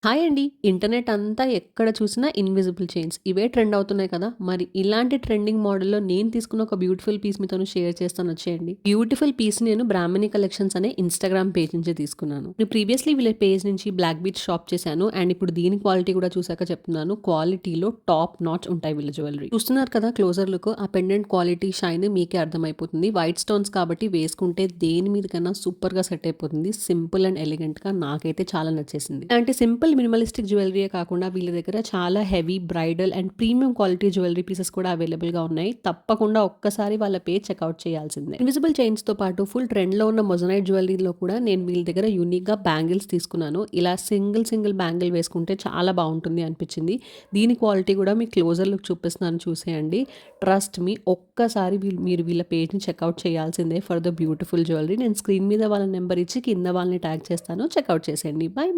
Hi అండి. Internet అంతా ఎక్కడ చూసినా ఇన్విజిబుల్ చైన్స్ ఇవే ట్రెండ్ అవుతున్నాయి కదా! మరి ఇలాంటి ట్రెండింగ్ మోడల్‌లో నేను తీసుకున్న ఒక బ్యూటిఫుల్ పీస్ మీతోని షేర్ చేస్తాను వచ్చేయండి. బ్యూటిఫుల్ పీస్ నేను బ్రాహ్మణి కలెక్షన్స్ అనే ఇన్‌స్టాగ్రామ్ పేజ్ నుంచి తీసుకున్నాను. నేను ప్రీవియస్‌లీ వీళ్ళ పేజ్ నుంచి బ్లాక్ బీట్స్ షాప్ చేశాను. అండ్ ఇప్పుడు దీని క్వాలిటీ కూడా చూసాక చెప్తున్నాను. క్వాలిటీలో టాప్ నాచ్ ఉంటాయి వీళ్ళ జ్యువెలరీ. చూస్తున్నారు కదా క్లోజర్ లుక్. ఆ పెండెంట్ క్వాలిటీ షైన్ మీకే అర్థమైపోతుంది. వైట్ స్టోన్స్ కాబట్టి వేసుకుంటే దేని మీదకన్నా సూపర్‌గా సెట్ అయిపోతుంది. సింపుల్ అండ్ ఎలిగెంట్‌గా నాకైతే చాలా నచ్చేసింది. అంటే సింపుల్ మినిమలిస్టిక్ జ్యువెలరీయే కాకుండా వీళ్ళ దగ్గర చాలా heavy bridal and premium quality jewellery pieces కూడా అవైలబుల్‌గా ఉన్నాయి. తప్పకుండా ఒక్కసారి వాళ్ళ పేజ్ చెక్‌ఔట్ చేయాల్సిందే. ఇన్విజిబుల్ చైన్స్‌తో పాటు ఫుల్ ట్రెండ్‌లో ఉన్న మొజనైట్ జ్యువెలరీలో కూడా నేను వీళ్ళ దగ్గర యూనిక్‌గా బ్యాంగిల్స్ తీసుకున్నాను. ఇలా సింగిల్ బ్యాంగిల్ వేసుకుంటే చాలా బాగుంటుంది అనిపించింది. దీని క్వాలిటీ కూడా మీకు క్లోజర్ లుక్ చూపిస్తున్నాను చూసేయండి. ట్రస్ట్ మీ ఒక్కసారి మీరు వీళ్ళ పేజ్‌ని చెక్‌ఔట్ చేయాల్సిందే ఫర్ ద బ్యూటిఫుల్ జ్యువెలరీ. నేను స్క్రీన్ మీద వాళ్ళ నెంబర్ ఇచ్చి కింద వాళ్ళని ట్యాగ్ చేస్తాను. చెక్‌ఔట్ చేసేయండి. బై.